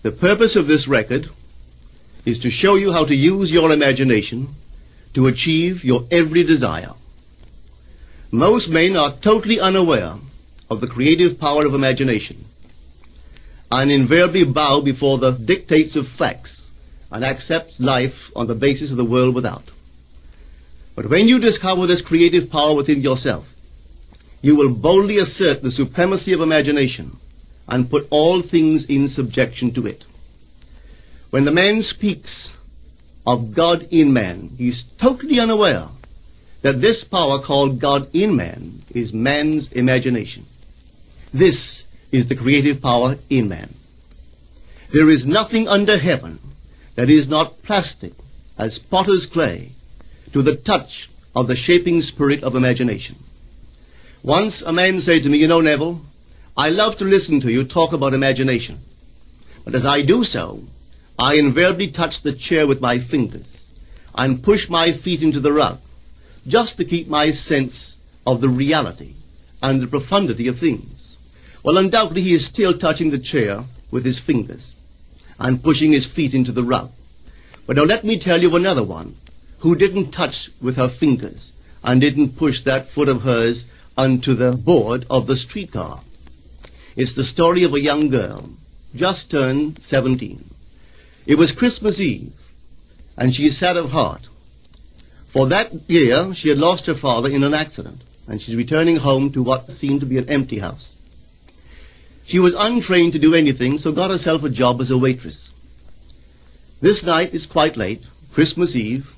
The purpose of this record is to show you how to use your imagination to achieve your every desire. Most men are totally unaware of the creative power of imagination and invariably bow before the dictates of facts and accept life on the basis of the world without. But when you discover this creative power within yourself, you will boldly assert the supremacy of imagination and put all things in subjection to it. When the man speaks of God in man, he is totally unaware that this power called God in man is man's imagination. This is the creative power in man. There is nothing under heaven that is not plastic as potter's clay to the touch of the shaping spirit of imagination. Once a man said to me, "You know, Neville, I love to listen to you talk about imagination. But as I do so, I invariably touch the chair with my fingers and push my feet into the rug, just to keep my sense of the reality and the profundity of things." Well, undoubtedly he is still touching the chair with his fingers and pushing his feet into the rug. But now let me tell you another one who didn't touch with her fingers and didn't push that foot of hers onto the board of the streetcar. It's the story of a young girl, just turned 17. It was Christmas Eve, and she is sad of heart. For that year, she had lost her father in an accident, and she's returning home to what seemed to be an empty house. She was untrained to do anything, so got herself a job as a waitress. This night is quite late, Christmas Eve.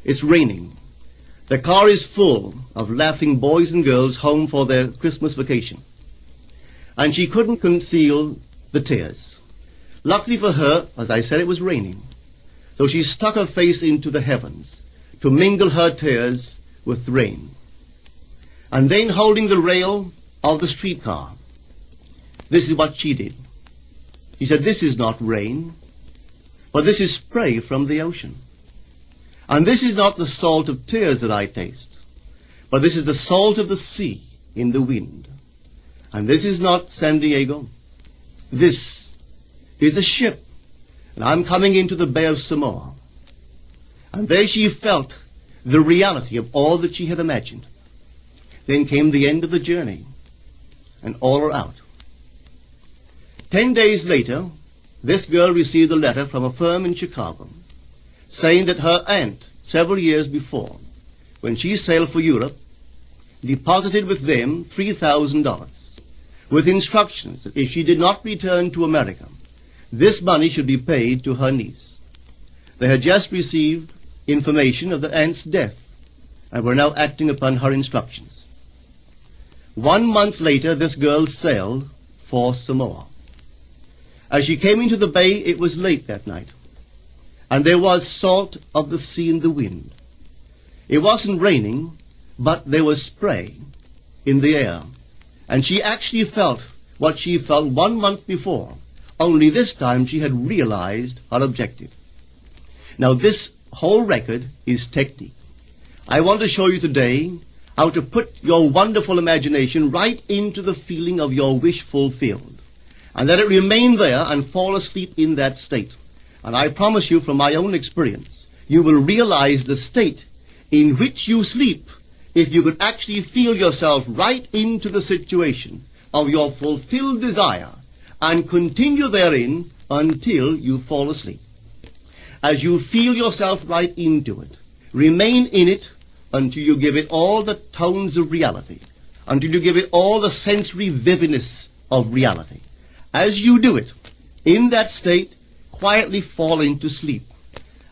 It's raining. The car is full of laughing boys and girls home for their Christmas vacation. And she couldn't conceal the tears. Luckily for her, as I said, it was raining. So she stuck her face into the heavens to mingle her tears with the rain. And then, holding the rail of the streetcar, this is what she did. She said, "This is not rain, but this is spray from the ocean. And this is not the salt of tears that I taste, but this is the salt of the sea in the wind. And this is not San Diego. This is a ship, and I'm coming into the Bay of Samoa." And there she felt the reality of all that she had imagined. Then came the end of the journey, and all are out. 10 days later, this girl received a letter from a firm in Chicago saying that her aunt, several years before, when she sailed for Europe, deposited with them $3,000 with instructions that if she did not return to America, this money should be paid to her niece. They had just received information of the aunt's death and were now acting upon her instructions. 1 month later, this girl sailed for Samoa. As she came into the bay, it was late that night, and there was salt of the sea in the wind. It wasn't raining, but there was spray in the air, and she actually felt what she felt 1 month before, only this time she had realized her objective. Now this whole record is technique. I want to show you today how to put your wonderful imagination right into the feeling of your wish fulfilled, and let it remain there and fall asleep in that state. And I promise you from my own experience, you will realize the state in which you sleep if you could actually feel yourself right into the situation of your fulfilled desire and continue therein until you fall asleep. As you feel yourself right into it, remain in it until you give it all the tones of reality, until you give it all the sensory vividness of reality. As you do it, in that state, quietly fall into sleep.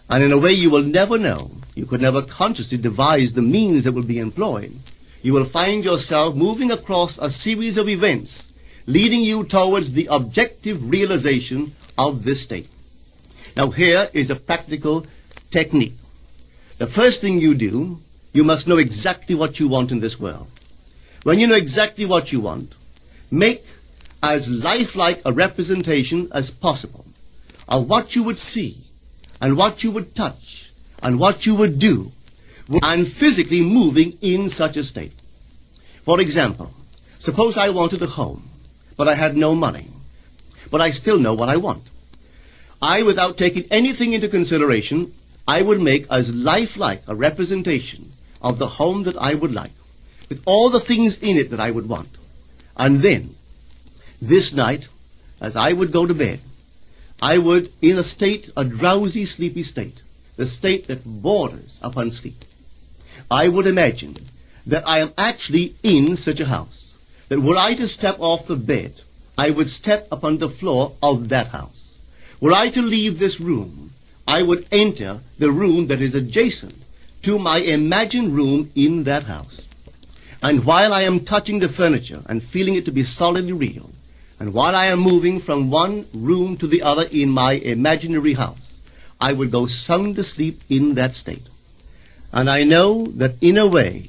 And in a way you will never know, you could never consciously devise the means that will be employed, you will find yourself moving across a series of events leading you towards the objective realization of this state. Now here is a practical technique. The first thing you do, you must know exactly what you want in this world. When you know exactly what you want, make as lifelike a representation as possible of what you would see and what you would touch and what you would do and physically moving in such a state. For example, suppose I wanted a home, but I had no money, but I still know what I want. without taking anything into consideration, I would make as lifelike a representation of the home that I would like, with all the things in it that I would want. And then, this night, as I would go to bed, I would, in a drowsy, sleepy state, the state that borders upon sleep, I would imagine that I am actually in such a house, that were I to step off the bed, I would step upon the floor of that house. Were I to leave this room, I would enter the room that is adjacent to my imagined room in that house. And while I am touching the furniture and feeling it to be solidly real, and while I am moving from one room to the other in my imaginary house, I would go sound asleep in that state. And I know that in a way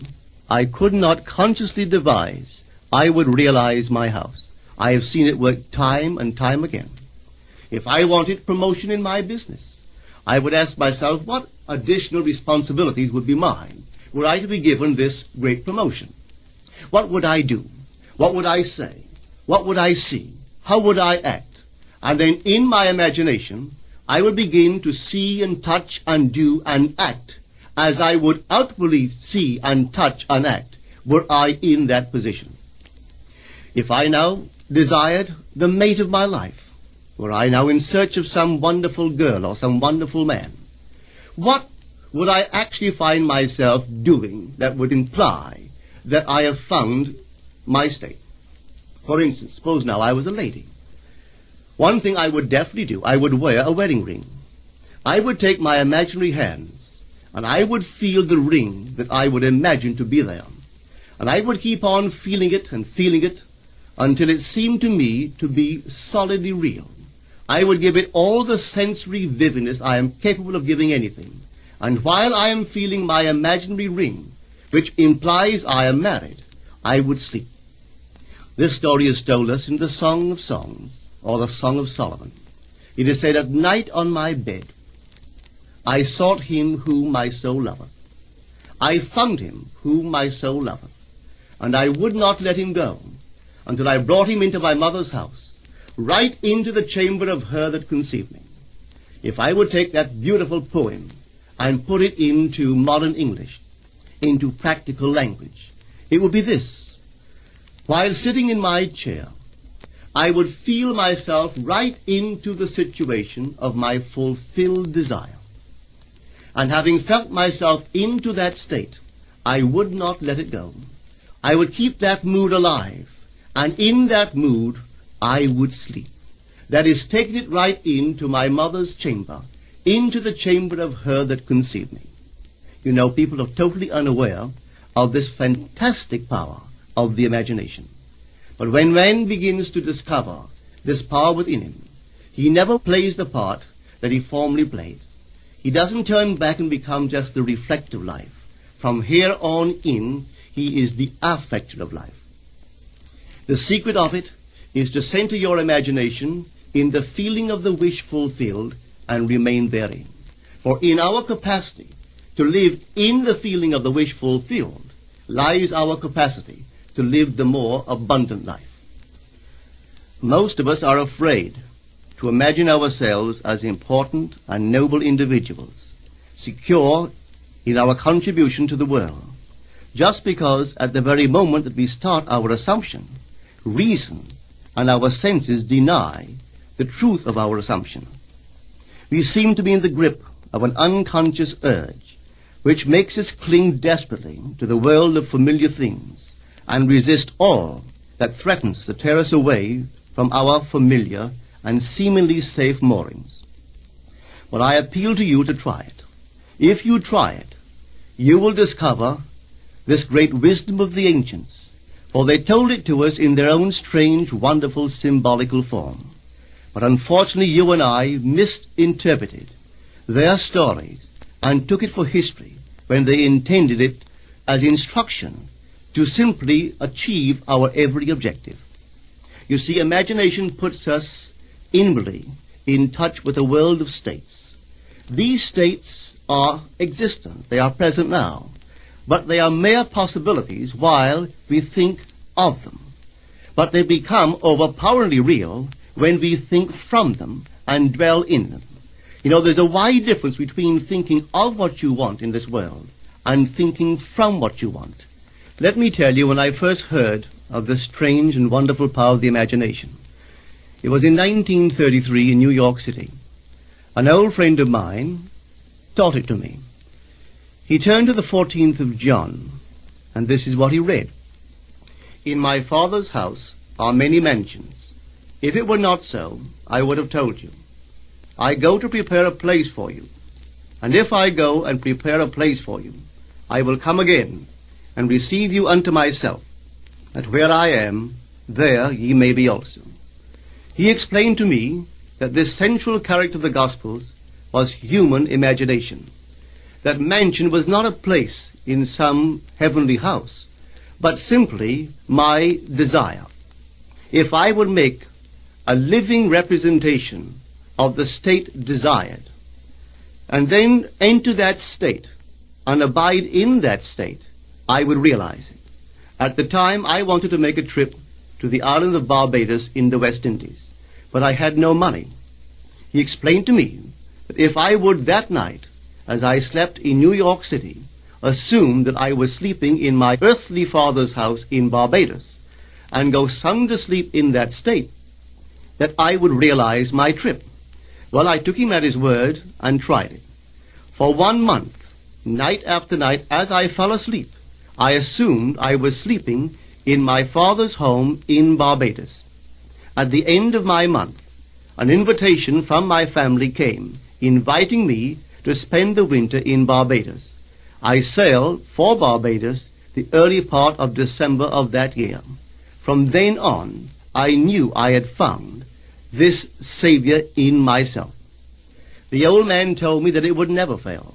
I could not consciously devise, I would realize my house. I have seen it work time and time again. If I wanted promotion in my business, I would ask myself what additional responsibilities would be mine were I to be given this great promotion. What would I do? What would I say? What would I see? How would I act? And then in my imagination, I would begin to see and touch and do and act as I would outwardly see and touch and act were I in that position. If I now desired the mate of my life, were I now in search of some wonderful girl or some wonderful man, what would I actually find myself doing that would imply that I have found my state? For instance, suppose now I was a lady. One thing I would definitely do, I would wear a wedding ring. I would take my imaginary hands, and I would feel the ring that I would imagine to be there. And I would keep on feeling it until it seemed to me to be solidly real. I would give it all the sensory vividness I am capable of giving anything. And while I am feeling my imaginary ring, which implies I am married, I would sleep. This story is told us in the Song of Songs, or the Song of Solomon. It is said, "At night on my bed, I sought him whom my soul loveth. I found him whom my soul loveth, and I would not let him go until I brought him into my mother's house, right into the chamber of her that conceived me." If I would take that beautiful poem and put it into modern English, into practical language, it would be this. While sitting in my chair, I would feel myself right into the situation of my fulfilled desire. And having felt myself into that state, I would not let it go. I would keep that mood alive, and in that mood I would sleep. That is, taking it right into my mother's chamber, into the chamber of her that conceived me. You know, people are totally unaware of this fantastic power of the imagination. But when man begins to discover this power within him, he never plays the part that he formerly played. He doesn't turn back and become just the reflective life. From here on in, he is the affecter of life. The secret of it is to center your imagination in the feeling of the wish fulfilled and remain therein. For in our capacity to live in the feeling of the wish fulfilled lies our capacity to live the more abundant life. Most of us are afraid to imagine ourselves as important and noble individuals, secure in our contribution to the world, just because at the very moment that we start our assumption, reason and our senses deny the truth of our assumption. We seem to be in the grip of an unconscious urge which makes us cling desperately to the world of familiar things and resist all that threatens to tear us away from our familiar and seemingly safe moorings. But I appeal to you to try it. If you try it, you will discover this great wisdom of the ancients, for they told it to us in their own strange, wonderful, symbolical form. But unfortunately, you and I misinterpreted their stories and took it for history when they intended it as instruction to simply achieve our every objective. You see, imagination puts us inwardly in touch with a world of states. These states are existent. They are present now. But they are mere possibilities while we think of them. But they become overpoweringly real when we think from them and dwell in them. You know, there's a wide difference between thinking of what you want in this world and thinking from what you want. Let me tell you, when I first heard of this strange and wonderful power of the imagination, it was in 1933 in New York City. An old friend of mine taught it to me. He turned to the 14th of John, and this is what he read. In my Father's house are many mansions. If it were not so, I would have told you. I go to prepare a place for you. And if I go and prepare a place for you, I will come again and receive you unto myself, that where I am, there ye may be also. He explained to me that this central character of the Gospels was human imagination. That mansion was not a place in some heavenly house, but simply my desire. If I would make a living representation of the state desired, and then enter that state and abide in that state, I would realize it. At the time, I wanted to make a trip to the island of Barbados in the West Indies, but I had no money. He explained to me that if I would that night, as I slept in New York City, assume that I was sleeping in my earthly father's house in Barbados, and go sound asleep in that state, that I would realize my trip. Well, I took him at his word and tried it. For 1 month, night after night, as I fell asleep, I assumed I was sleeping in my father's home in Barbados. At the end of my month, an invitation from my family came, inviting me to spend the winter in Barbados. I sailed for Barbados the early part of December of that year. From then on, I knew I had found this Savior in myself. The old man told me that it would never fail.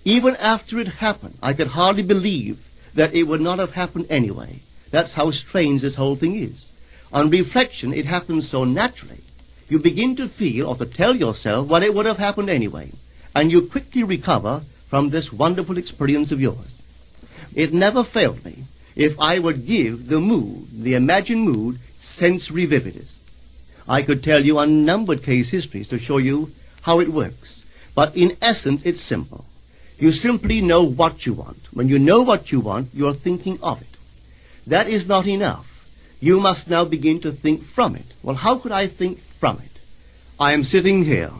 Even after it happened, I could hardly believe that it would not have happened anyway. That's how strange this whole thing is. On reflection, it happens so naturally. You begin to feel or to tell yourself, well, it would have happened anyway. And you quickly recover from this wonderful experience of yours. It never failed me if I would give the mood, the imagined mood, sensory vividness. I could tell you unnumbered case histories to show you how it works. But in essence, it's simple. You simply know what you want. When you know what you want, you're thinking of it. That is not enough. You must now begin to think from it. Well, how could I think from it? I am sitting here,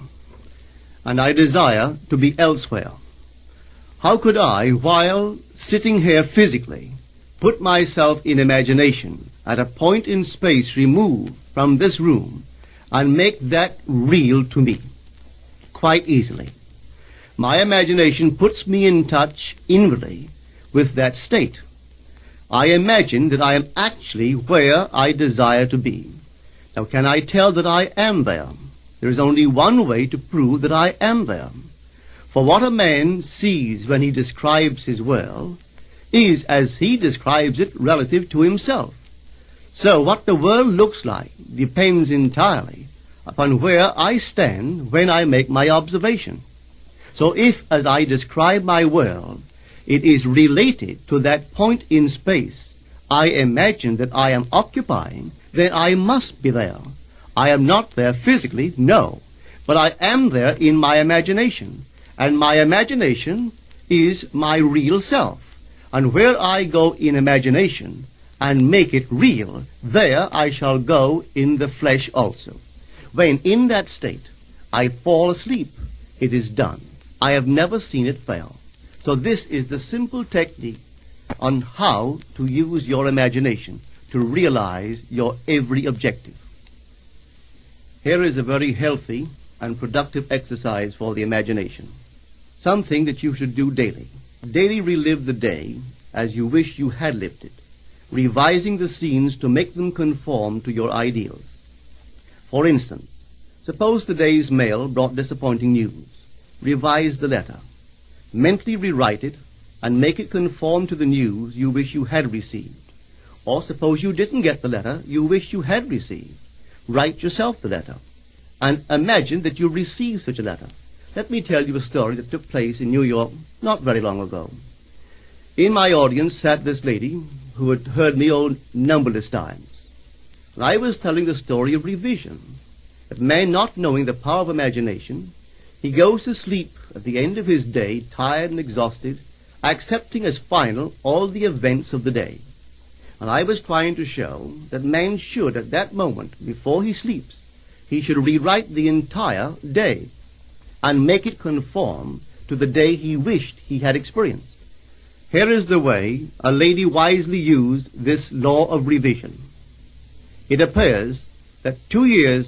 and I desire to be elsewhere. How could I, while sitting here physically, put myself in imagination at a point in space removed from this room and make that real to me? Quite easily. My imagination puts me in touch inwardly with that state. I imagine that I am actually where I desire to be. Now, can I tell that I am there? There is only one way to prove that I am there. For what a man sees when he describes his world is as he describes it relative to himself. So what the world looks like depends entirely upon where I stand when I make my observation. So if, as I describe my world, it is related to that point in space I imagine that I am occupying, then I must be there. I am not there physically, no, but I am there in my imagination. And my imagination is my real self. And where I go in imagination and make it real, there I shall go in the flesh also. When in that state I fall asleep, it is done. I have never seen it fail. So this is the simple technique on how to use your imagination to realize your every objective. Here is a very healthy and productive exercise for the imagination. Something that you should do daily. Daily relive the day as you wish you had lived it, revising the scenes to make them conform to your ideals. For instance, suppose the day's mail brought disappointing news. Revise the letter. Mentally rewrite it and make it conform to the news you wish you had received. Or suppose you didn't get the letter you wish you had received. Write yourself the letter and imagine that you received such a letter. Let me tell you a story that took place in New York not very long ago. In my audience sat this lady who had heard me numberless times. And I was telling the story of revision. that man, not knowing the power of imagination, he goes to sleep at the end of his day, tired and exhausted, accepting as final all the events of the day. And I was trying to show that man should, at that moment, before he sleeps, he should rewrite the entire day and make it conform to the day he wished he had experienced. Here is the way a lady wisely used this law of revision. It appears that 2 years